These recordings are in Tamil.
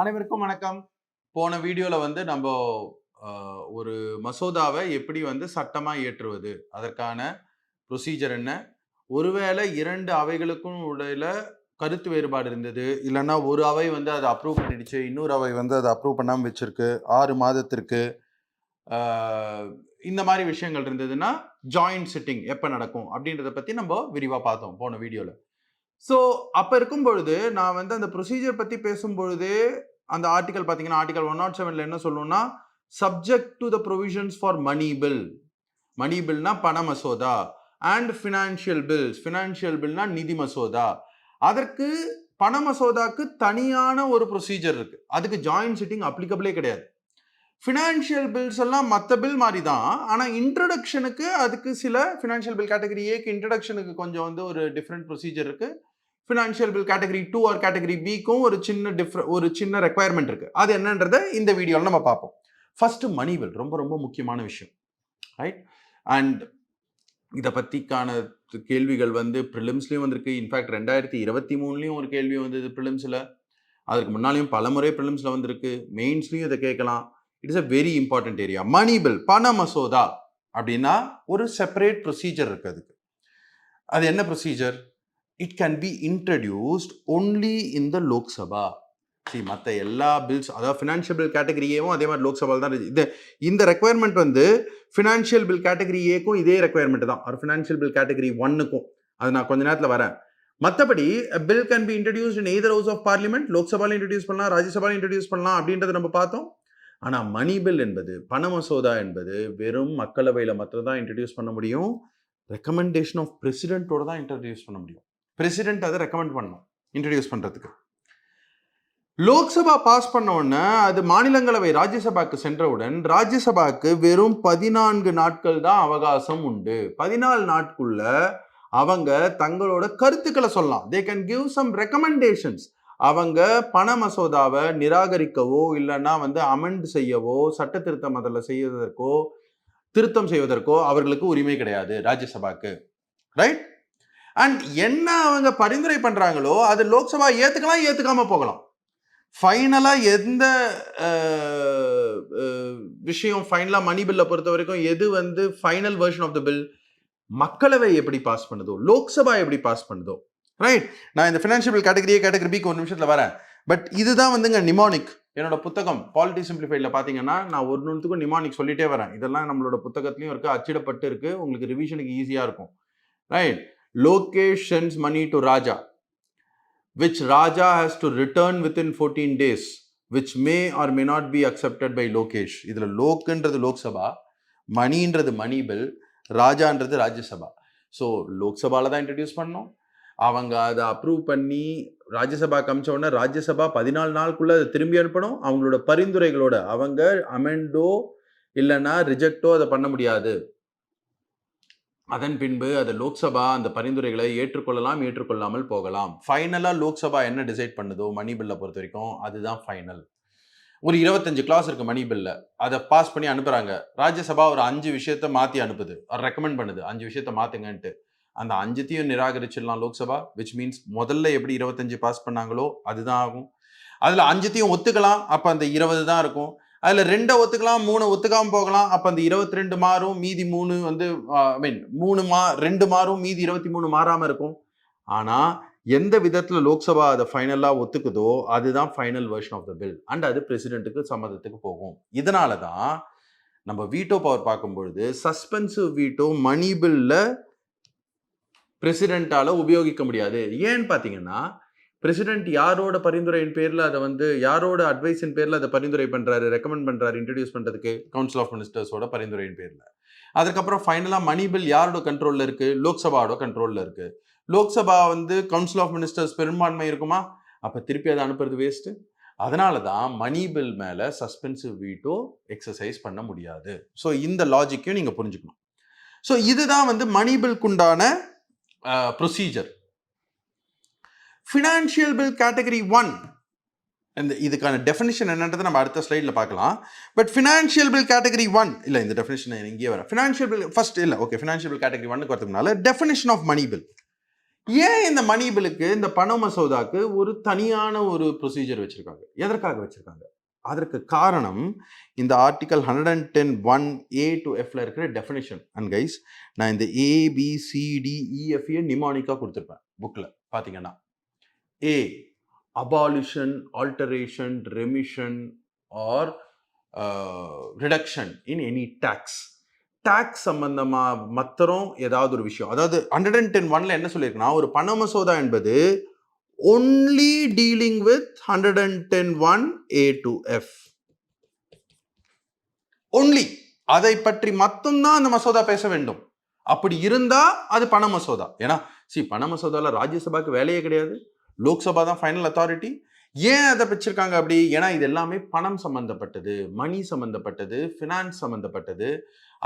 அனைவருக்கும் வணக்கம். போன வீடியோல நம்ம ஒரு மசோதாவை எப்படி சட்டமா இயற்றுவது? அதற்கான ப்ரொசீஜர் என்ன? ஒருவேளை 2 அவைகளுக்கும் இடையில கருத்து வேறுபாடு இருந்தது. இல்லன்னா ஒரு அவை அத அப்ரூவ் பண்ணிடுச்சு. இன்னொரு அவை அத அப்ரூவ் பண்ணாம வச்சிருக்கு. 6 மாதத்திற்கு. ஆ இந்த மாரி விஷயங்கள் இருந்ததுன்னா, ஜாயிண்ட் சிட்டிங் எப்ப நடக்கும்? அப்படின்றத பத்தி விரிவா பார்த்தோம் போன வீடியோல. ஸோ, அப்ப இருக்கும் பொழுது, நான் அந்த ப்ரொசீஜர் பத்தி பேசும்பொழுது, அந்த ஆர்டிக்கிள் பார்த்தீங்கன்னா, ஆர்டிக்கிள் 107ல என்ன சொல்லும்னா, subject to the provisions for money bill. Money பில்னா பண மசோதா. And financial bills. ஃபினான்ஷியல் பில்னா நிதி மசோதா. அதற்கு பண மசோதாக்கு தனியான ஒரு ப்ரொசீஜர் இருக்கு. அதுக்கு ஜாயிண்ட் சிட்டிங் அப்ளிகபிளே கிடையாது. ஃபினான்ஷியல் பில்ஸ் எல்லாம் மத்த பில் மாரி தான். ஆனா இன்ட்ரோடக்ஷனுக்கு அதுக்கு சில ஃபினான்ஷியல் பில் கேட்டகரி ஏக்கு இன்ட்ரோடக்ஷனுக்கு கொஞ்சம் ஒரு டிஃபரண்ட் ப்ரொசீஜர் இருக்கு. Financial bill category 2 or category பிக்கும் ஒரு சின்ன ரெக்வயர்மெண்ட் இருக்கு. அது என்னன்றத இந்த வீடியோல நம்ம பார்ப்போம். ஃபர்ஸ்ட் மணி பில் ரொம்ப ரொம்ப முக்கியமான விஷயம். ரைட்? அண்ட் இத பத்திக்கான கேள்விகள் பிரிலிம்ஸ்லயும் வந்திருக்கு. இன்ஃபேக்ட் 2023லயும் ஒரு கேள்வி வந்தது பிரிலிம்ஸ்ல. அதுக்கு முன்னாலேயும் பலமுறை பிரிலிம்ஸ்ல வந்திருக்கு. மெயின்ஸ்லயும் இத கேட்கலாம். It is a very important area. Money bill பண மசோதா அப்படின்னா ஒரு செப்பரேட் ப்ரொசீஜர் இருக்கு அதுக்கு. அது என்ன procedure? It can be introduced only in the Lok Sabha. மற்ற எல்லா பில்ஸ், அதாவது ஃபினான்ஷியல் பில் கேட்டகரி ஏவும் அதே மாதிரி லோக்சபாவில் தான் இது. இந்த ரெக்குவயர்மெண்ட் ஃபினான்ஷியல் பில் கேட்டகரி ஏக்கும் இதே ரெக்குவயர்மெண்ட் தான். ஒரு ஃபினான்ஷியல் பில் கேட்டகரி 1க்கும். அது நான் கொஞ்ச நேரத்தில் வரேன். மற்றபடி bill can be introduced in either house of parliament. லோக்சபாவில் இன்ட்ரடியூஸ் பண்ணலாம், ராஜ்யசபாவில் இன்ட்ரடியூஸ் பண்ணலாம் அப்படின்றத நம்ம பார்த்தோம். ஆனால் மணி பில் என்பது, பண மசோதா என்பது வெறும் மக்களவையில் மட்டும் தான் இன்ட்ரடியூஸ் பண்ண முடியும். ரெக்கமெண்டேஷன் ஆஃப் பிரசிடென்ட்டோட தான் இன்ட்ரடியூஸ் பண்ண முடியும். பிரசிடென்ட் அதை ரெக்கமெண்ட் பண்ணணும் இன்ட்ரடியூஸ் பண்றதுக்கு. லோக்சபா பாஸ் பண்ண உடனே அது மாநிலங்களவை ராஜ்யசபாக்கு சென்றவுடன் ராஜ்யசபாக்கு வெறும் 14 நாட்கள் தான் அவகாசம் உண்டு. 14 நாட்குள்ள அவங்க தங்களோட கருத்துக்களை சொல்லலாம். They can give some recommendations. அவங்க பண மசோதாவை நிராகரிக்கவோ இல்லைன்னா அமெண்ட் செய்யவோ, சட்ட திருத்தம் அதில் செய்வதற்கோ, திருத்தம் செய்வதற்கோ அவர்களுக்கு உரிமை கிடையாது ராஜ்யசபாக்கு. ரைட்? அண்ட் என்ன அவங்க பரிந்துரை பண்றாங்களோ அது லோக்சபா ஏத்துக்கலாம், ஏத்துக்காம போகலாம். ஃபைனலா எந்த விஷயம் ஃபைனலா மணி பில்ல பொறுத்த வரைக்கும் எது final version of the bill, மக்களவை எப்படி பாஸ் பண்ணுதோ, லோக்சபா எப்படி பாஸ் பண்ணுதோ. ரைட்? நான் இந்த ஃபினான்ஷியல் பில் கேட்டகரி ஏ, கேட்டகரி பிக்கு ஒரு நிமிஷத்துல வரேன். பட் இதுதான் நிமானிக். என்னோட புத்தகம் பாலிட்டி சிம்பிளிஃபைட்ல பாத்தீங்கன்னா நான் ஒரு நிமிஷத்துக்கும் நிமானிக் சொல்லிட்டே வரேன். இதெல்லாம் நம்மளோட புத்தகத்திலயும் இருக்கு, அச்சிடப்பட்டு இருக்கு. உங்களுக்கு ரிவிஷனுக்கு ஈஸியா இருக்கும். Right? Lokesh sends money to Raja, which Raja has to return within 14 days, which may or may not be accepted by Lokesh. இதுல லோக்ன்றது லோக்சபா, மணின்றது மணி பில், ராஜான்றது ராஜ்யசபா. ஸோ லோக்சபால தான் இன்ட்ரடியூஸ் பண்ணோம். அவங்க அதை அப்ரூவ் பண்ணி ராஜ்யசபா காமிச்ச உடனே ராஜ்யசபா 14 நாளுக்குள்ள அதை திரும்பி அனுப்பணும். அவங்களோட பரிந்துரைகளோட. அவங்க அமெண்டோ இல்லைன்னா ரிஜெக்டோ அதை பண்ண முடியாது. அதன் பின்பு அது லோக்சபா அந்த பரிந்துரைகளை ஏற்றுக்கொள்ளலாம், ஏற்றுக்கொள்ளாமல் போகலாம். ஃபைனலா லோக்சபா என்ன டிசைட் பண்ணுதோ மணி பில்லை பொறுத்த வரைக்கும் அதுதான் ஃபைனல். ஒரு 25 கிளாஸ் இருக்கு மணி பில்ல. அதை பாஸ் பண்ணி அனுப்புறாங்க. ராஜ்யசபா ஒரு 5 விஷயத்த மாத்தி அனுப்புது, ரெக்கமெண்ட் பண்ணுது 5 விஷயத்த மாத்துங்கன்ட்டு. அந்த 5த்தையும் நிராகரிச்சிடலாம் லோக்சபா. விச் மீன்ஸ் முதல்ல எப்படி 25 பாஸ் பண்ணாங்களோ அதுதான் ஆகும். அதுல 5த்தையும் ஒத்துக்கலாம், அப்ப அந்த 20 தான் இருக்கும். அதுல 2 ஒத்துக்கலாம், 3 ஒத்துக்காம போகலாம், அப்ப அந்த 22 மாறும், மீதி 3 2 மாறும், மீதி 23 மாறாம இருக்கும். ஆனா எந்த விதத்துல லோக்சபா அதை ஃபைனலா ஒத்துக்குதோ அதுதான் final version of the bill. And அது பிரசிடென்ட்டுக்கு சம்மதத்துக்கு போகும். இதனாலதான் நம்ம வீட்டோ பவர் பார்க்கும்பொழுது சஸ்பென்சிவ் வீட்டோ மணி பில்ல பிரசிடென்ட்டால உபயோகிக்க முடியாது. ஏன்னு பாத்தீங்கன்னா, பிரசிடென்ட் யாரோட பரிந்துரையின் பேர்ல அதை யாரோட அட்வைஸின் பேர்ல அதை பரிந்துரை பண்றாரு, ரெக்கமெண்ட் பண்றாரு இன்ட்ரடியூஸ் பண்றதுக்கு? கவுன்சில் ஆஃப் மினிஸ்டர்ஸோட பரிந்துரையின் பேர்ல. அதுக்கப்புறம் ஃபைனலா மணி பில் யாரோட கண்ட்ரோல்ல இருக்கு? லோக்சபாவோட கண்ட்ரோல்ல இருக்கு. லோக்சபா கவுன்சில் ஆஃப் மினிஸ்டர்ஸ் பெரும்பான்மை இருக்குமா? அப்ப திருப்பி அதை அனுப்புறது வேஸ்ட். அதனாலதான் மணி பில் மேல சஸ்பென்சிவ் வீட்டோ எக்ஸசைஸ் பண்ண முடியாது. ஸோ இந்த லாஜிக்கையும் நீங்க புரிஞ்சுக்கணும். ஸோ இதுதான் மணி பில்குண்டான ப்ரொசீஜர். ஃபினான்ஷியல் பில் கேட்டகரி 1, இதுக்கான டெஃபினிஷன் என்னன்றதை நம்ம அடுத்த ஸ்லைடில் பார்க்கலாம். பட் ஃபினான்ஷியல் பில் கேட்டகரி 1 இல்லை, இந்த டெஃபினிஷன் இங்கேயே வர ஃபினான்ஷியல் பில் ஃபர்ஸ்ட் இல்லை. ஓகே, ஃபினான்ஷியல் பில் கேட்டகரி 1க்கு வரதுனால டெஃபினிஷன் ஆஃப் மணி பில். ஏன் இந்த மணி பில்லுக்கு, இந்த பண மசோதாக்கு ஒரு தனியான ஒரு ப்ரொசீஜர் வச்சிருக்காங்க? எதற்காக வச்சிருக்காங்க? அதற்கு காரணம் இந்த ஆர்டிகல் 110(1)A to Fல இருக்கிற டெஃபினிஷன். அண்ட் கைஸ், நான் இந்த ABCDEF நிமானிக்கா கொடுத்துருப்பேன் புக்ல பாத்தீங்கன்னா. A, abolition, alteration, remission or reduction in any tax. Tax சம்பந்தமா மத்தரும் ஏதாவது ஒரு விஷயம், அதாவது 110(1)ல என்ன சொல்லியிருக்குன்னா, ஒரு பண மசோதா என்பது only dealing with 110(1)A to F. only அதை பற்றி மட்டும்தான் அந்த மசோதா பேச வேண்டும். அப்படி இருந்தா அது பண மசோதா. ஏன்னா பண மசோதால ராஜ்யசபாக்கு வேலையே கிடையாது, லோக்சபா தான் ஃபைனல் அத்தாரிட்டி. ஏன் அதை வச்சிருக்காங்க அப்படி? ஏன்னா இது எல்லாமே பணம் சம்பந்தப்பட்டது, மணி சம்பந்தப்பட்டது, ஃபினான்ஸ் சம்பந்தப்பட்டது.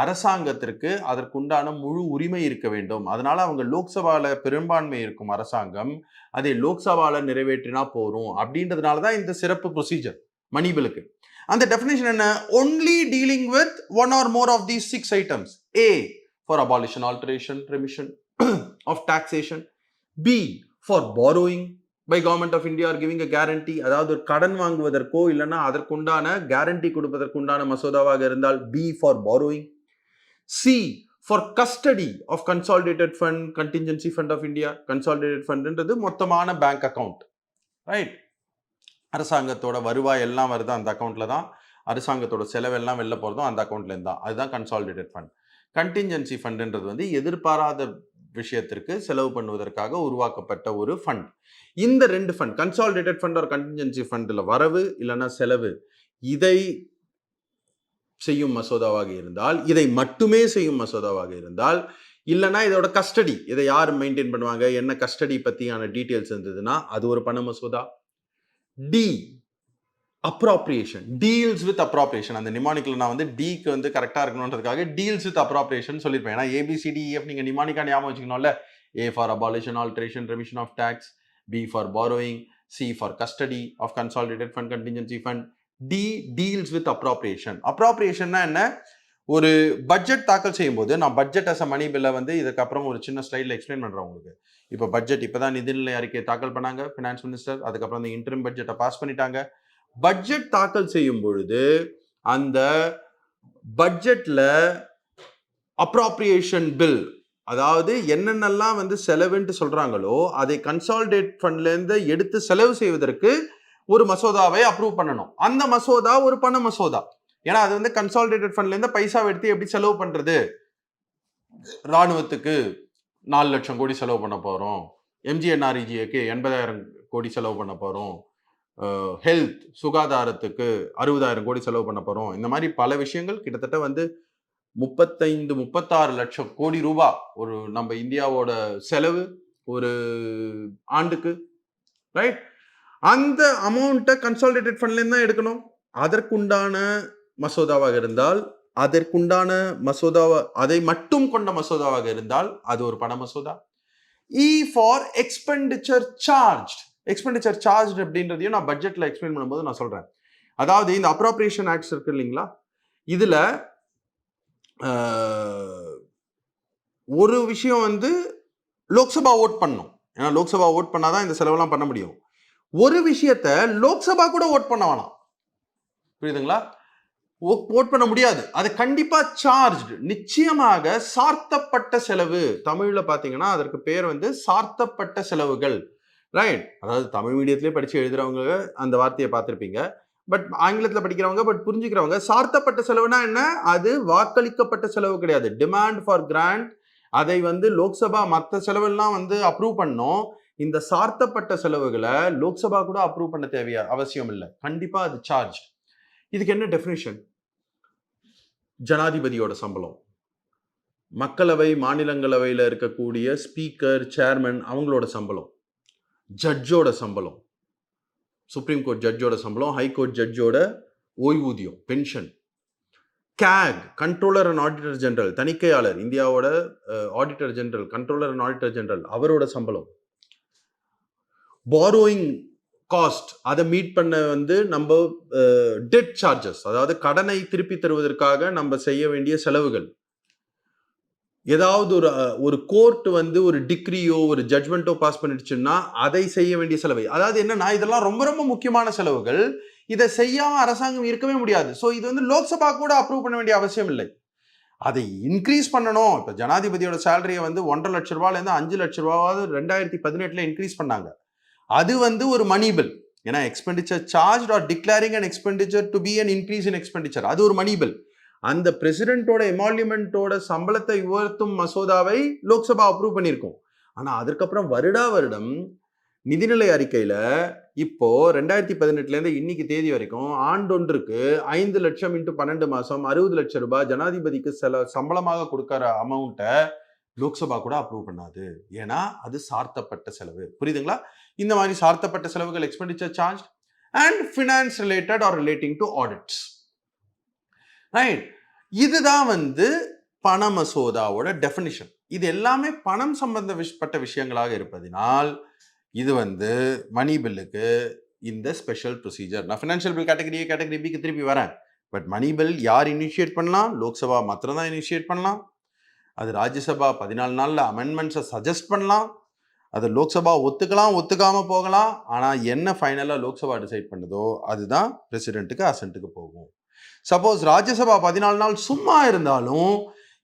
அரசாங்கத்திற்கு அதற்குண்டான முழு உரிமை இருக்க வேண்டும். அதனால அவங்க லோக்சபால பெரும்பான்மை இருக்கும் அரசாங்கம், அதை லோக்சபால நிறைவேற்றினா போறோம் அப்படின்றதுனால தான் இந்த சிறப்பு ப்ரொசீஜர் மணி பில்லுக்கு. அந்த டெஃபினேஷன் என்ன? Only dealing with one or more of these 6 items. A for abolition, alteration, remission of taxation. B for borrowing by government of India or giving a guarantee, அதாவது கடன் வாங்குவதற்கோ இல்லைன்னா அதற்குண்டான கேரண்டி கொடுப்பதற்குண்டான மசோதாவாக இருந்தால் B for borrowing. C for custody of consolidated fund, contingency fund of India. consolidated fundன்றது மொத்தமான பேங்க் அக்கவுண்ட், ரைட்? அரசாங்கத்தோட வருவாய் எல்லாம் வருது அந்த அக்கௌண்ட்ல தான், அரசாங்கத்தோட செலவெல்லாம் வெளில போறதும் அந்த அக்கௌண்ட்ல இருந்து தான். அதுதான் கன்சாலிடேட்டட் ஃபண்ட். கண்டிஞ்சன்சி ஃபண்ட்ன்றது வந்து எதிர்பாராத விஷயத்திற்கு செலவு பண்ணுவதற்காக உருவாக்கப்பட்ட ஒரு ஃபண்ட். இந்த 2 ஃபண்ட், கன்சாலிடேட்டட் ஃபண்ட் ஒரு கண்டிஞ்சன்சி ஃபண்ட்ல வரவு இல்லைன்னா செலவு, இதை செய்யும் மசோதாவாக இருந்தால், இதை மட்டுமே செய்யும் மசோதாவாக இருந்தால், இல்லைன்னா இதோட கஸ்டடி, இதை யார் மெயின்டைன் பண்ணுவாங்க, என்ன கஸ்டடி பத்தியான டீட்டெயில்ஸ் இருந்ததுன்னா அது ஒரு பண மசோதா. The appropriation, deals with appropriation. அந்த நிமானிக்ல நான் வந்து டிக்கு வந்து கரெக்டா இருக்கணுன்றதுக்காக டீல்ஸ் வித் அப்ராப்ரியேஷன் சொல்லியிருப்பேன். ஏன்னா ABCDEF நீங்க நிமானிக்கா ஞாபகம் வச்சுக்கணும்ல. A for abolition, alteration, remission of tax. B for borrowing. C for custody of consolidated fund, contingency fund. D deals with appropriation. அப்ராப்ரியேஷன்னா என்ன? ஒரு பட்ஜெட் தாக்கல் செய்யும் போது, நான் பட்ஜெட் அஸ் அ மணி பில்லை வந்து இதுக்கப்புறம் ஒரு சின்ன ஸ்லைட்ல எக்ஸ்பிளைன் பண்றேன் உங்களுக்கு. இப்போ பட்ஜெட் இப்பதான் நிதிநிலை அறிக்கையை தாக்கல் பண்ணாங்க ஃபினான்ஸ் மினிஸ்டர், அதுக்கப்புறம் இந்த இன்டரிம் பட்ஜெட்டை பாஸ் பண்ணிட்டாங்க. பட்ஜெட் தாக்கல் செய்யும் பொழுது அந்த பட்ஜெட்ல அப்ராப்ரியேஷன் பில், அதாவது என்னென்னலாம் வந்து செலவுன்ட்டு சொல்றாங்களோ அதை கன்சாலிடேட் ஃபண்ட்ல இருந்து எடுத்து செலவு செய்வதற்கு ஒரு மசோதாவை அப்ரூவ் பண்ணணும். அந்த மசோதா ஒரு பண மசோதா. ஏன்னா அது வந்து கன்சாலிடேட்டட் ஃபண்ட்ல இருந்து பைசா எடுத்து எப்படி செலவு பண்றது, ராணுவத்துக்கு 4 லட்சம் கோடி செலவு பண்ண போறோம், MGNREGAக்கு 80,000 கோடி செலவு பண்ண போறோம், ஹெல்த் சுகாதாரத்துக்கு 60,000 கோடி செலவு பண்ண போறோம். இந்த மாதிரி பல விஷயங்கள் கிட்டத்தட்ட வந்து 35-36 லட்சம் கோடி ரூபாய் ஒரு நம்ம இந்தியாவோட செலவு ஒரு ஆண்டுக்கு, ரைட்? அந்த அமௌண்ட்டை கன்சாலிடேட்டட் ஃபண்ட்ல இருந்து தான் எடுக்கணும். அதற்குண்டான மசோதாவாக இருந்தால், அதற்குண்டான மசோதாவா, அதை மட்டும் கொண்ட மசோதாவாக இருந்தால் அது ஒரு பண மசோதா. E for expenditure charged. Expenditure charge அப்படின்றதையும் நான் பட்ஜெட்ல எக்ஸ்பிளைன் பண்ணும்போது நான் சொல்றேன். அதாவது இந்த அப்ராப்ரியேஷன் ஆக்ட்ஸ் இருக்கு இல்லைங்களா, இதுல ஒரு விஷயம் வந்து லோக்சபா ஓட் பண்ணும். ஏன்னா லோக்சபா ஓட் பண்ணாதான் இந்த செலவெல்லாம் பண்ண முடியும். ஒரு விஷயத்த லோக்சபா கூட ஓட் பண்ண வேணாம், புரியுதுங்களா? ஓட் பண்ண முடியாது, அது கண்டிப்பா சார்ஜ், நிச்சயமாக சார்த்தப்பட்ட செலவு. தமிழ்ல பாத்தீங்கன்னா அதற்கு பேர் வந்து சார்த்தப்பட்ட செலவுகள், ரைட்? அதாவது தமிழ் மீடியத்திலே படிச்சு எழுதுறவங்க அந்த வார்த்தையை பார்த்திருப்பீங்க, பட் ஆங்கிலத்தில் படிக்கிறவங்க பட் புரிஞ்சுக்கிறவங்க, சார்த்தப்பட்ட செலவுனா என்ன? அது வாக்களிக்கப்பட்ட செலவு கிடையாது, டிமாண்ட் ஃபார் கிராண்ட். அதை வந்து லோக்சபா மற்ற செலவெல்லாம் வந்து அப்ரூவ் பண்ணோம். இந்த சார்த்தப்பட்ட செலவுகளை லோக்சபா கூட அப்ரூவ் பண்ண தேவையா அவசியம் இல்லை, கண்டிப்பா அது சார்ஜ். இதுக்கு என்ன டெஃபினிஷன்? ஜனாதிபதியோட சம்பளம், மக்களவை மாநிலங்களவையில் இருக்கக்கூடிய ஸ்பீக்கர் சேர்மன் அவங்களோட சம்பளம், ஜட்ஜோட சம்பளம், சுப்ரீம் கோர்ட் ஜட்ஜோட சம்பளம், ஹைகோர்ட் ஜட்ஜோட ஓய்வூதியம், pension, CAG controller and auditor general, தணிக்கையாளர், இந்தியாவோட auditor general, controller and auditor general, அவரோட சம்பளம், பாரோயிங் காஸ்ட், அதை மீட் பண்ண வந்து நம்ம டெட் சார்ஜஸ், அதாவது கடனை திருப்பி தருவதற்காக நம்ம செய்ய வேண்டிய செலவுகள், ஏதாவது ஒரு கோர்ட் வந்து ஒரு டிக்ரியோ ஒரு ஜட்மெண்ட்டோ பாஸ் பண்ணிடுச்சுன்னா அதை செய்ய வேண்டிய செலவு. அதாவது என்னன்னா இதெல்லாம் ரொம்ப ரொம்ப முக்கியமான செலவுகள். இதை செய்யாம அரசாங்கம் இருக்கவே முடியாது. ஸோ இது வந்து லோக்சபா கூட அப்ரூவ் பண்ண வேண்டிய அவசியம் இல்லை. அதை இன்க்ரீஸ் பண்ணணும். இப்போ ஜனாதிபதியோட சேலரியை வந்து 1,50,000 ரூபாயிலேருந்து 5,00,000 ரூபாவது 2018 இன்க்ரீஸ் பண்ணாங்க. அது வந்து ஒரு மணி பில். ஏன்னா expenditure charge or declaring an expenditure to be an increase in expenditure, அது ஒரு மணி பில். அந்த பிரசிடென்ட்டோட எமால்யூமெண்டோட சம்பளத்தை உயர்த்தும் மசோதாவை லோக்சபா அப்ரூவ் பண்ணியிருக்கோம். ஆனா அதுக்கப்புறம் வருடம் நிதிநிலை அறிக்கையில இப்போ 2018 இன்னைக்கு தேதி வரைக்கும் ஆண்டொன்றுக்கு 5 லட்சம் இன்ட்டு 12 மாசம் 60 லட்சம் ரூபாய் ஜனாதிபதிக்கு சம்பளமாக கொடுக்கிற அமௌண்ட்டை லோக்சபா கூட அப்ரூவ் பண்ணாது. ஏன்னா அது சார்த்தப்பட்ட செலவு. புரியுதுங்களா? இந்த மாதிரி சார்த்தப்பட்ட செலவுகள் expenditure charge and finance related or relating to audits. Right, இதுதான் வந்து பண மசோதாவோட டெஃபினிஷன். இது எல்லாமே பணம் சம்பந்தப்பட்ட விஷயங்களாக இருப்பதினால் இது வந்து மணி பில்லுக்கு இந்த ஸ்பெஷல் ப்ரொசீஜர். நான் ஃபினான்ஷியல் பில் கேட்டகரி ஏ கேட்டகரி பிக்கு திருப்பி வரேன். பட் மணி பில் யார் இனிஷியேட் பண்ணலாம்? லோக்சபா மாத்திரம் தான் இனிஷியேட் பண்ணலாம். அது ராஜ்யசபா 14 நாளில் அமெண்ட்மெண்ட்ஸை சஜஸ்ட் பண்ணலாம். அது லோக்சபா ஒத்துக்கலாம், ஒத்துக்காம போகலாம். ஆனால் என்ன ஃபைனலாக லோக்சபா டிசைட் பண்ணுதோ அதுதான் பிரசிடென்ட்டுக்கு அசென்ட்டுக்கு போகும். சப்போஸ் ராஜ்யசபா 14 நாள் சும்மா இருந்தாலும்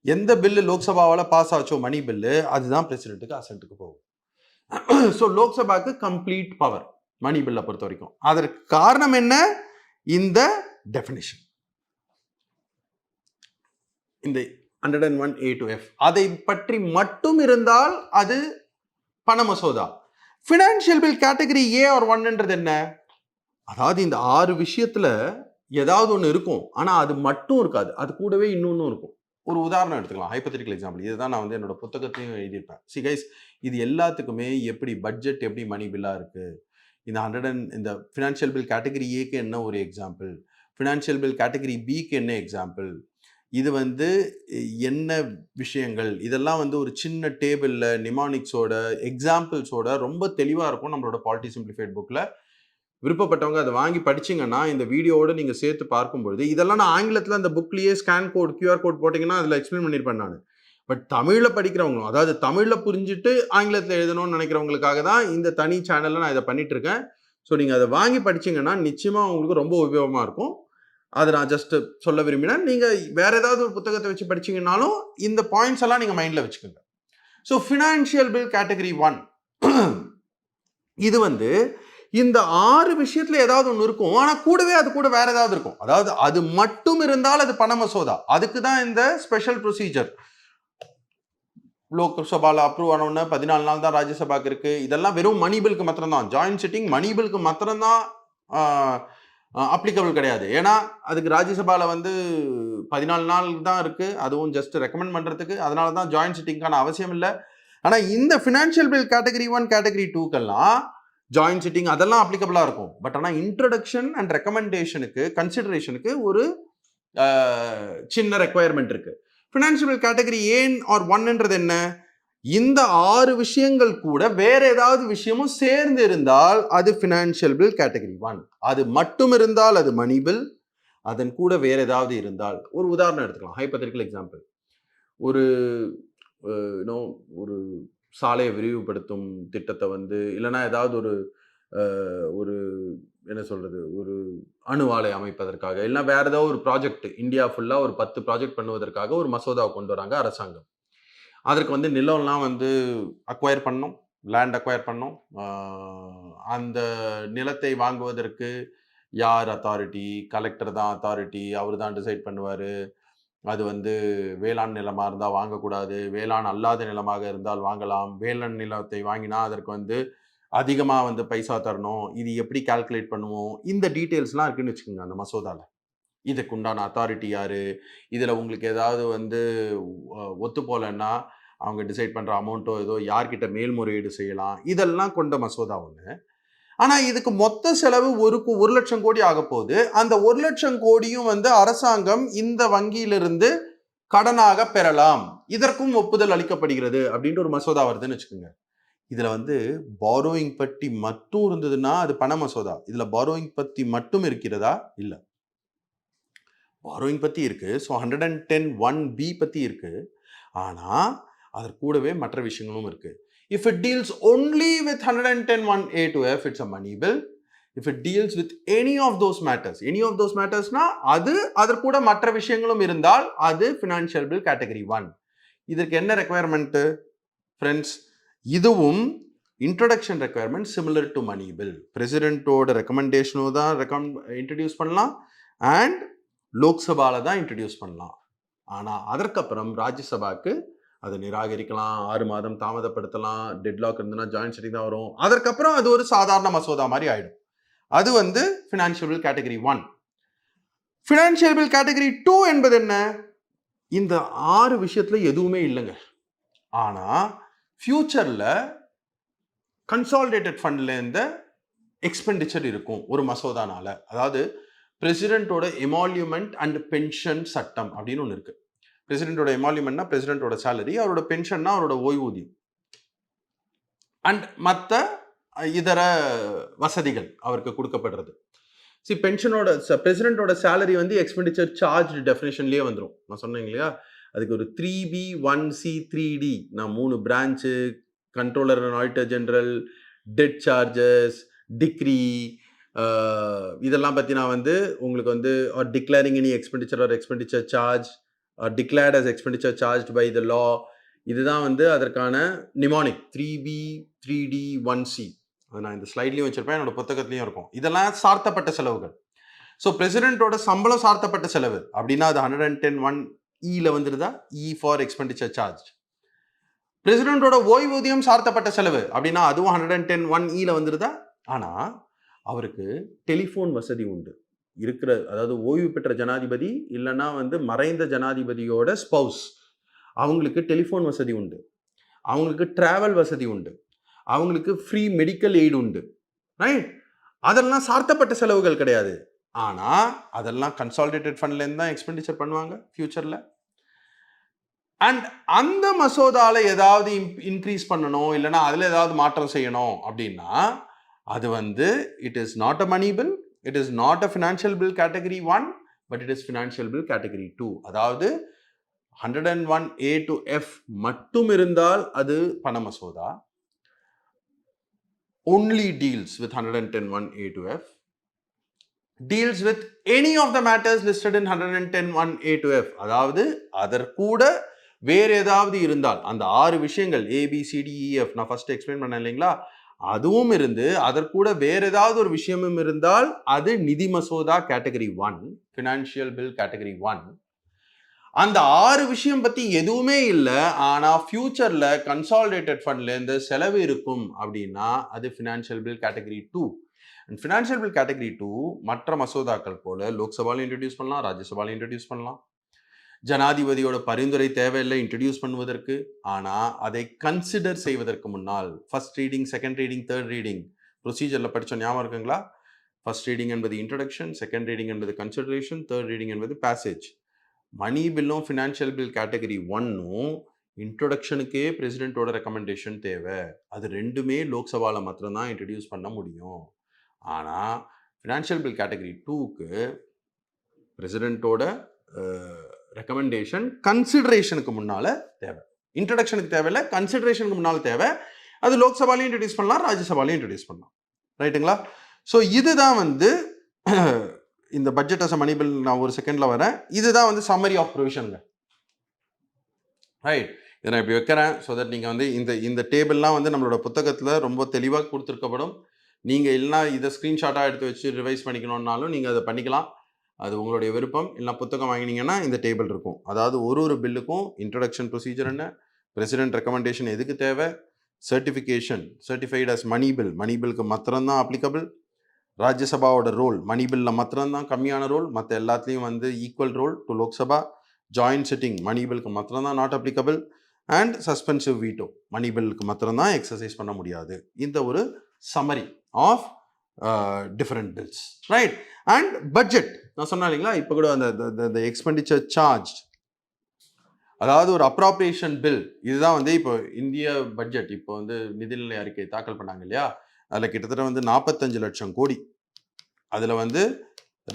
எந்த பில்லு லோக்சபாவால் பாஸ் ஆச்சோ மணி பில்லு அதுதான் பிரசிடென்ட்டுக்கு அசென்ட்டுக்கு போகும். ஸோ லோக்சபாக்கு கம்ப்ளீட் பவர் மணி பில்லை பொறுத்த வரைக்கும். அதற்கு காரணம் என்ன? இந்த டெஃபினிஷன், இந்த 101A to F அதை பற்றி மட்டும் இருந்தால் அது பண மசோதா. Financial bill category A R 1ன்றது என்ன? அதாவது இந்த 6 விஷயத்துல ஏதாவது ஒன்று இருக்கும், ஆனால் அது மட்டும் இருக்காது, அது கூடவே இன்னொன்னும் இருக்கும். ஒரு உதாரணம் எடுத்துக்கலாம், ஹைப்போதெட்டிக்கல் எக்ஸாம்பிள். இதுதான் நான் வந்து என்னோட புத்தகத்தையும் எழுதியிருப்பேன். சி கைஸ், இது எல்லாத்துக்குமே எப்படி பட்ஜெட் எப்படி மணி பில்லாக இருக்கு. இந்த ஃபினான்ஷியல் பில் கேட்டகரி ஏக்கு என்ன ஒரு எக்ஸாம்பிள், ஃபினான்ஷியல் பில் கேட்டகரி பிக்கு என்ன எக்ஸாம்பிள், இது வந்து என்ன விஷயங்கள், இதெல்லாம் வந்து ஒரு சின்ன டேபிளில் நிமானிக்ஸோட எக்ஸாம்பிள்ஸோட ரொம்ப தெளிவாக இருக்கும் நம்மளோட பாலிட்டி சிம்பிளிஃபைட் புக்கில். விருப்பப்பட்டவங்க அதை வாங்கி படிச்சிங்கன்னா இந்த வீடியோவோட நீங்கள் சேர்த்து பார்க்கும்பொழுது இதெல்லாம் நான் ஆங்கிலத்தில் அந்த புக்லேயே ஸ்கேன் கோட் கியூஆர் கோட் போட்டிங்கன்னா அதில் எக்ஸ்பிளைன் பண்ணியிருப்பேன் நான். பட் தமிழில் படிக்கிறவங்களும், அதாவது தமிழில் புரிஞ்சுட்டு ஆங்கிலத்தில் எழுதணும்னு நினைக்கிறவங்களுக்காக தான் இந்த தனி சேனலில் நான் இதை பண்ணிட்டு இருக்கேன். ஸோ நீங்கள் அதை வாங்கி படிச்சிங்கன்னா நிச்சயமாக உங்களுக்கு ரொம்ப உபயோகமாக இருக்கும். அதை நான் ஜஸ்ட் சொல்ல விரும்பினேன். நீங்கள் வேற ஏதாவது ஒரு புத்தகத்தை வச்சு படிச்சிங்கன்னாலும் இந்த பாயிண்ட்ஸ் எல்லாம் நீங்கள் மைண்டில் வச்சுக்கோங்க. ஸோ ஃபினான்ஷியல் பில் கேட்டகரி 1 இது வந்து இந்த 6 விஷயத்துல ஏதாவது ஒன்று இருக்கும், ஆனால் கூடவே அது கூட வேற ஏதாவது இருக்கும். அதாவது அது மட்டும் இருந்தால் அது பண மசோதா. அதுக்கு தான் இந்த ஸ்பெஷல் ப்ரொசீஜர். லோக்சபால அப்ரூவ் ஆனோன்னு 14 நாள் தான் ராஜ்யசபாக்கு இருக்கு. இதெல்லாம் வெறும் மணி பில்க்கு மாத்திரம் தான், ஜாயிண்ட் சிட்டிங் மணி பில்க்கு மாத்திரம் தான் அப்ளிகபிள் கிடையாது. ஏன்னா அதுக்கு ராஜ்யசபால வந்து 14 நாள் தான் இருக்கு, அதுவும் ஜஸ்ட் ரெக்கமெண்ட் பண்றதுக்கு. அதனால தான் ஜாயிண்ட் சிட்டிங்கான அவசியம் இல்லை. ஆனால் இந்த ஃபினான்ஷியல் பில் கேட்டகரி 1 கேட்டகரி 2கெல்லாம் ஜாயிண்ட் சிட்டிங் அதெல்லாம் அப்ளிகபிளாக இருக்கும். பட் ஆனால் இன்ட்ரடக்ஷன் அண்ட் ரெக்கமெண்டேஷனுக்கு கன்சிடரேஷனுக்கு ஒரு சின்ன ரெக்குவயர்மெண்ட் இருக்கு. ஃபினான்ஷியல் பில் கேட்டகரி ஏன் ஆர் 1ன்றது என்ன? இந்த 6 விஷயங்கள் கூட வேற ஏதாவது விஷயமும் சேர்ந்து இருந்தால் அது ஃபினான்ஷியல் பில் கேட்டகரி 1. அது மட்டும் இருந்தால் அது மணி பில், அதன் கூட வேற ஏதாவது இருந்தால். ஒரு உதாரணம் எடுத்துக்கலாம், ஹைப்போதெட்டிக்கல் எக்ஸாம்பிள். ஒரு ஒரு சாலையை விரிவுபடுத்தும் திட்டத்தை வந்து, இல்லைன்னா ஏதாவது ஒரு என்ன சொல்றது, ஒரு அணு ஆலை அமைப்பதற்காக, இல்லைன்னா வேற ஏதாவது ஒரு ப்ராஜெக்ட் இந்தியா ஃபுல்லா ஒரு 10 ப்ராஜெக்ட் பண்ணுவதற்காக ஒரு மசோதாவை கொண்டு வராங்க அரசாங்கம். அதற்கு வந்து நிலம்லாம் வந்து அக்வயர் பண்ணணும், லேண்ட் அக்வயர் பண்ணணும். அந்த நிலத்தை வாங்குவதற்கு யார் அத்தாரிட்டி? கலெக்டர் தான் அத்தாரிட்டி, அவர் தான் டிசைட் பண்ணுவார். அது வந்து வேளாண் நிலமாக இருந்தால் வாங்கக்கூடாது, வேளாண் அல்லாத நிலமாக இருந்தால் வாங்கலாம். வேளாண் நிலத்தை வாங்கினா அதற்கு வந்து அதிகமாக வந்து பைசா தரணும். இது எப்படி கால்குலேட் பண்ணுவோம், இந்த டீட்டெயில்ஸ்லாம் இருக்குன்னு வச்சுக்கோங்க அந்த மசோதாவில். இதுக்கு உண்டான அத்தாரிட்டி யார், இதில் உங்களுக்கு ஏதாவது வந்து ஒத்து போகலன்னா அவங்க டிசைட் பண்ணுற அமௌண்ட்டோ ஏதோ யார்கிட்ட மேல்முறையீடு செய்யலாம், இதெல்லாம் கொண்ட மசோதா ஒன்று. ஆனால் இதுக்கு மொத்த செலவு 1 லட்சம் கோடி ஆக போகுது. அந்த 1 லட்சம் கோடியும் வந்து அரசாங்கம் இந்த வங்கியிலிருந்து கடனாக பெறலாம், இதற்கும் ஒப்புதல் அளிக்கப்படுகிறது அப்படின்ட்டு ஒரு மசோதா வருதுன்னு வச்சுக்கோங்க. இதில் வந்து பாரோயிங் பற்றி மட்டும் இருந்ததுன்னா அது பண மசோதா. இதில் பாரோயிங் பற்றி மட்டும் இருக்கிறதா? இல்லை, பாரோயிங் பற்றி இருக்கு. ஸோ 110(1)B பற்றி இருக்கு. ஆனா அதற்கு கூடவே மற்ற விஷயங்களும் இருக்கு. If it deals only with 110(1)(a) to F, it's a money bill. If it deals with any of those matters, அது அதற்கு கூட மற்ற விஷயங்களும் இருந்தால் அது ஃபினான்ஷியல் பில் கேட்டகரி 1. இதற்கு என்ன ரெக்குயர்மெண்ட் ஃப்ரெண்ட்ஸ்? இதுவும் introduction requirement similar to money bill. பிரசிடென்ட்டோட ரெக்கமெண்டேஷனும் தான் இன்ட்ரடியூஸ் பண்ணலாம் அண்ட் லோக்சபால தான் இன்ட்ரடியூஸ் பண்ணலாம். ஆனா அதற்கப்புறம் ராஜ்யசபாக்கு அதை நிராகரிக்கலாம், 6 மாதம் தாமதப்படுத்தலாம், டெட்லாக் இருந்ததுன்னா ஜாயின்ட் சிட்டிங் தான் வரும். அதற்கப்புறம் அது ஒரு சாதாரண மசோதா மாதிரி ஆயிடும். அது வந்து financial bill category 1. Financial bill category 2 என்பது என்ன? இந்த 6 விஷயத்துல எதுவுமே இல்லைங்க. ஆனா ஃபியூச்சர்ல கன்சாலிடேட்டட் ஃபண்ட்ல இருந்து எக்ஸ்பெண்டிச்சர் இருக்கும் ஒரு மசோதானால. அதாவது பிரசிடென்ட்டோட எமால்யூமெண்ட் அண்ட் பென்ஷன் சட்டம் அப்படின்னு ஒன்று இருக்கு. பிரசிடென்ட்டோட எமால்யூமெண்ட்னா பிரசிடென்ட்டோட சேலரி, அவரோட பென்ஷன்னா அவரோட ஓய்வூதியம் அண்ட் மற்ற இதர வசதிகள் அவருக்கு கொடுக்கப்படுறது. பென்ஷனோட பிரசிடென்ட்டோட சேலரி வந்து எக்ஸ்பெண்டிச்சர் சார்ஜ் டெஃபினேஷன்லேயே வந்துடும். நான் சொன்னேன் இல்லையா, அதுக்கு ஒரு 3B 1C 3D நான் 3 branch, controller and auditor general, debt charges, decree, இதெல்லாம் பற்றி நான் வந்து உங்களுக்கு வந்து declaring any expenditure or expenditure charge declared as expenditure charge by the law, இதுதான் வந்து அதற்கான நிமானிக் 3B 3D 1C. அது நான் இந்த ஸ்லைட்லையும் வச்சிருப்பேன், என்னோட புத்தகத்துலையும் இருக்கும். இதெல்லாம் சார்த்தப்பட்ட செலவுகள். ஸோ பிரசிடென்ட்டோட சம்பளம் சார்த்தப்பட்ட செலவு அப்படின்னா அது 110(1)(e)ல வந்துருதா, E ஃபார் எக்ஸ்பெண்டிச்சர் சார்ஜ். பிரசிடென்ட்டோட ஓய்வூதியம் சார்த்தப்பட்ட செலவு அப்படின்னா அதுவும் 110(1)(e)ல வந்துருதா. ஆனா அவருக்கு டெலிஃபோன் வசதி உண்டு. இருக்கிற அதாவது ஓய்வு பெற்ற ஜனாதிபதி இல்லைன்னா வந்து மறைந்த ஜனாதிபதியோட ஸ்பவுஸ், அவங்களுக்கு டெலிஃபோன் வசதி உண்டு, அவங்களுக்கு டிராவல் வசதி உண்டு, அவங்களுக்கு ஃப்ரீ மெடிக்கல் எய்டு உண்டு. ரைட்? அதெல்லாம் சார்த்தப்பட்ட செலவுகள் கிடையாது. ஆனா அதெல்லாம் கன்சாலிடேட்டட் ஃபண்ட்ல இருந்து தான் எக்ஸ்பெண்டிச்சர் பண்ணுவாங்க ஃபியூச்சர்ல. அண்ட் அந்த மசோதால ஏதாவது இன்க்ரீஸ் பண்ணணும் இல்லைன்னா அதுல ஏதாவது மாற்றம் செய்யணும் அப்படின்னா அது வந்து it is not a money bill, it is not a financial bill category 1, but it is financial bill category 2. அதாவது 101(a) to F மட்டும் இருந்தால் அது பண மசோதா. only deals with 110(1)(a) to F, deals with any of the matters listed in 110(1)(a) to F. அதாவது அதற்கூட வேற ஏதாவது இருந்தால் அந்த 6 விஷயங்கள் ABCDEF நான் ஃபர்ஸ்ட் எக்ஸ்பிளைன் பண்ணேன் இல்லைங்களா, அதுவும் இருந்து அதற்கூட வேற ஏதாவது ஒரு விஷயமும் இருந்தால் அது நிதி மசோதா கேட்டகரி 1, ஃபினான்ஷியல் பில் கேட்டகரி 1. அந்த 6 விஷயம் பத்தி எதுவுமே இல்லை, ஆனா ஃபியூச்சர்ல கன்சாலிடேட்டட் ஃபண்ட்ல இருந்து செலவு இருக்கும் அப்படின்னா அது financial bill category 2. And financial bill category 2 மற்ற மசோதாக்கள் போல லோக்சபாலையும் இன்ட்ரடியூஸ் பண்ணலாம், ராஜ்யசபாலையும் இன்ட்ரடியூஸ் பண்ணலாம். ஜனாதிபதியோட பரிந்துரை தேவையில்லை இன்ட்ரடியூஸ் பண்ணுவதற்கு. ஆனா அதை கன்சிடர் செய்வதற்கு முன்னால் first reading, second reading, third reading ப்ரொசீஜர்ல படிச்ச ஞாபகம் இருக்குங்களா? ஃபர்ஸ்ட் ரீடிங் என்பது இன்ட்ரடக்ஷன், செகண்ட் ரீடிங் என்பது கன்சிடரேஷன், தேர்ட் ரீடிங் என்பது பேசேஜ். மணி பில்லும் ஃபினான்ஷியல் பில் கேட்டகரி 1ம் இன்ட்ரொடக்ஷனுக்கே பிரசிடென்ட்டோட ரெக்கமெண்டேஷன் தேவை. அது ரெண்டுமே லோக்சபால மாத்திரம்தான் இன்ட்ரடியூஸ் பண்ண முடியும். ஆனா ஃபினான்ஷியல் பில் கேட்டகரி 2க்கு பிரசிடென்ட்டோட ரெக்கமெண்டேஷன் கன்சிடரேஷனுக்கு முன்னால தேவை. இன்ட்ரடக்ஷனுக்கு தேவையில்லை, கன்சிடரேஷனுக்கு முன்னால தேவை. அது லோக்சபாலையும் இன்ட்ரடியூஸ் பண்ணலாம், ராஜ்யசபாலையும் இன்ட்ரடியூஸ் பண்ணலாம். ரைட்டுங்களா? ஸோ இதுதான் வந்து இந்த பட்ஜெட் அஸ் மணி பில். நான் ஒரு செகண்ட்ல வரேன். இதுதான் வந்து சம்மரி ஆஃப் ப்ரொவிஷனுங்க. ரைட்? இதை நான் இப்படி வைக்கிறேன் ஸோ தட் நீங்கள் வந்து இந்த டேபிள்லாம் வந்து நம்மளோட புத்தகத்தில் ரொம்ப தெளிவாக கொடுத்துருக்கப்படும். நீங்கள் இல்லைனா இதை ஸ்க்ரீன்ஷாட்டாக எடுத்து வச்சு ரிவைஸ் பண்ணிக்கணுன்னாலும் நீங்கள் அதை பண்ணிக்கலாம். அது உங்களுடைய விருப்பம். இல்லை புத்தகம் வாங்கினீங்கன்னா இந்த டேபிள் இருக்கும். அதாவது ஒரு பில்லுக்கும் இன்ட்ரடக்ஷன் ப்ரொசீஜர் என்ன, பிரசிடென்ட் ரெக்கமெண்டேஷன் எதுக்கு தேவை, சர்டிஃபிகேஷன் சர்டிஃபைட் அஸ் மணி பில்க்கு மாத்திரம்தான் அப்ளிகபிள், ராஜ்யசபாவோட ரோல் மணி பில்லில் மாத்திரம்தான் கம்மியான ரோல், மற்ற எல்லாத்துலேயும் வந்து equal role to Lok Sabha, joint sitting money பில்க்கு மாத்திரம்தான் not applicable, and suspensive veto money பில்லுக்கு மாத்திரம்தான் எக்ஸசைஸ் பண்ண முடியாது. இந்த ஒரு summary of different bills. Right? And budget நான் சொன்னேன் இல்லைங்களா, இப்போ கூட அந்த எக்ஸ்பெண்டிச்சர் சார்ஜ், அதாவது ஒரு அப்ராப்ரியேஷன் பில். இதுதான் வந்து இப்போ இந்திய பட்ஜெட் இப்போ வந்து நிதிநிலை அறிக்கை தாக்கல் பண்ணாங்க இல்லையா, அதில் கிட்டத்தட்ட வந்து 45 லட்சம் கோடி. அதில் வந்து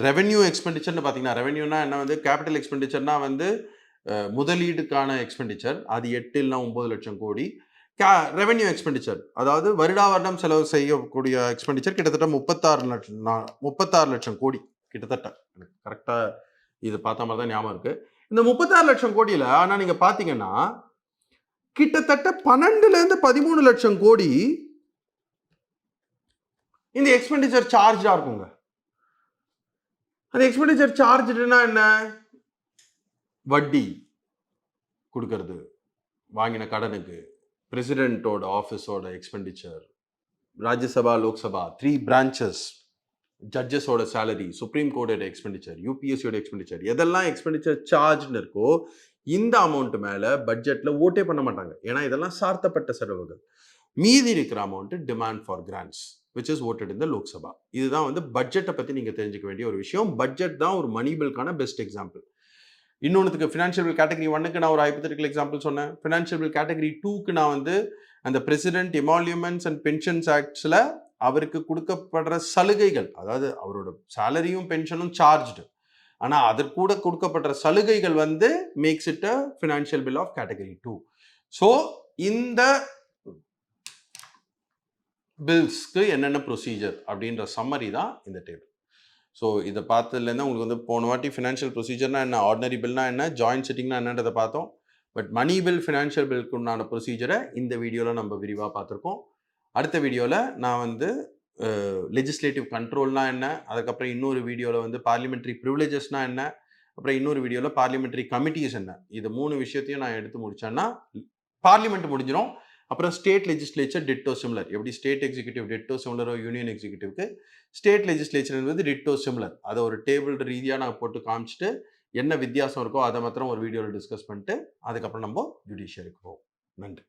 ரெவென்யூ எக்ஸ்பெண்டிச்சர்னு பார்த்தீங்கன்னா, ரெவென்யூனா என்ன வந்து கேபிட்டல் எக்ஸ்பெண்டிச்சர்னா வந்து முதலீடுக்கான எக்ஸ்பெண்டிச்சர் அது 8 இல்லைனா 9 லட்சம் கோடி. ரெவென்யூ எக்ஸ்பெண்டிச்சர் அதாவது வருடா வருடம் செலவு செய்யக்கூடிய எக்ஸ்பெண்டிச்சர் கிட்டத்தட்ட 36 லட்சம் கோடி கிட்டத்தட்ட. எனக்கு கரெக்டா இது பார்த்த மாதிரி தான் ஞாபகம் இருக்கு. இந்த 36 லட்சம் கோடியில ஆனா நீங்க பாத்தீங்கன்னா கிட்டத்தட்ட 12-13 லட்சம் கோடி இந்த எக்ஸ்பெண்டிச்சர் சார்ஜா இருக்குங்க. அந்த எக்ஸ்பெண்டிச்சர் சார்ஜ்னா என்ன? வட்டி கொடுக்கறது, வாங்கின கடனுக்கு, பிரசிடென்ட்டோட ஆஃபீஸோட எக்ஸ்பெண்டிச்சர், ராஜ்யசபா லோக்சபா 3 பிரான்ச்சஸ், ஜட்ஜஸோட சேலரி, சுப்ரீம் கோர்ட்டோட எக்ஸ்பெண்டிச்சர், யூபிஎஸ்சியோட எக்ஸ்பெண்டிச்சர், எதெல்லாம் எக்ஸ்பெண்டிச்சர் சார்ஜ்னு இருக்கோ இந்த அமௌண்ட் மேல பட்ஜெட்ல ஓட்டே பண்ண மாட்டாங்க. ஏன்னா இதெல்லாம் சார்த்தப்பட்ட செலவுகள். மீதி இருக்கிற amount demand for grants which is voted in the Lok Sabha. இதுதான் வந்து பட்ஜெட்டை பத்தி நீங்க தெரிஞ்சுக்க வேண்டிய ஒரு விஷயம். பட்ஜெட் தான் ஒரு மணி பில்கான பெஸ்ட் எக்ஸாம்பிள். இன்னொன்னுக்கு ஃபினான்ஷியல் பில் கேட்டகரி 1க்கு நான் ஒரு ஹைப்போதெட்டிக்கல் எக்ஸாம்பிள் சொன்னேன். ஃபினான்ஷியல் பில் கேட்டகரி 2க்கு நான் வந்து அந்த பிரசிடென்ட் எமால்யூமெண்ட்ஸ் அண்ட் பென்ஷன்ஸ் ஆக்ட்ஸ்ல அவருக்கு கொடுக்கப்படுற சலுகைகள், அதாவது அவரோட சேலரியும் பென்ஷனும் சார்ஜ்டு, ஆனா அதற்கு கூட கொடுக்கப்படுற சலுகைகள் வந்து makes it a financial bill of category 2. So இந்த பில்ஸ்க்கு என்னென்ன ப்ரொசீஜர் அப்படின்ற சம்மரி தான் இந்த டேபிள். ஸோ இதை பார்த்ததுலேருந்து உங்களுக்கு வந்து போன வாட்டி ஃபினான்ஷியல் ப்ரொசீஜர்னா என்ன, ஆர்டினரி பில்னா என்ன, ஜாயின்ட் செட்டிங்னா என்னன்றதை பார்த்தோம். பட் மணி பில், ஃபினான்ஷியல் பில்க்கு உண்டான ப்ரொசீஜரை இந்த வீடியோவில் நம்ம விரிவாக பார்த்துருக்கோம். அடுத்த வீடியோவில் நான் வந்து லெஜிஸ்லேட்டிவ் கண்ட்ரோல்னா என்ன, அதுக்கப்புறம் இன்னொரு வீடியோவில் வந்து பார்லிமெண்ட்ரி ப்ரிவிலேஜஸ்னா என்ன, அப்புறம் இன்னொரு வீடியோவில் பார்லிமெண்ட்ரி கமிட்டிஸ் என்ன, இது 3 விஷயத்தையும் நான் எடுத்து முடிச்சேன்னா பார்லிமெண்ட் முடிஞ்சிடும். அப்புறம் ஸ்டேட் லெஜிஸ்லேச்சர் டிட்டோ சிமிலர். எப்படி ஸ்டேட் எக்ஸிக்யூட்டிவ் டிட்டோ சிமிலரோ யூனியன் எக்ஸிக்யூட்டிவ்க்கு ஸ்டேட் லெஜிஸ்லேச்சர் என்பது டிட்டோ சிமிலர். அதை ஒரு டேபிள் ரீதியாக நான் போட்டு காமிச்சிட்டு என்ன வித்தியாசம் இருக்கோ அதை மாத்திரம் ஒரு வீடியோவில் டிஸ்கஸ் பண்ணிட்டு அதுக்கப்புறம் நம்ம ஜுடிஷியரிக்கு போவோம். நன்றி.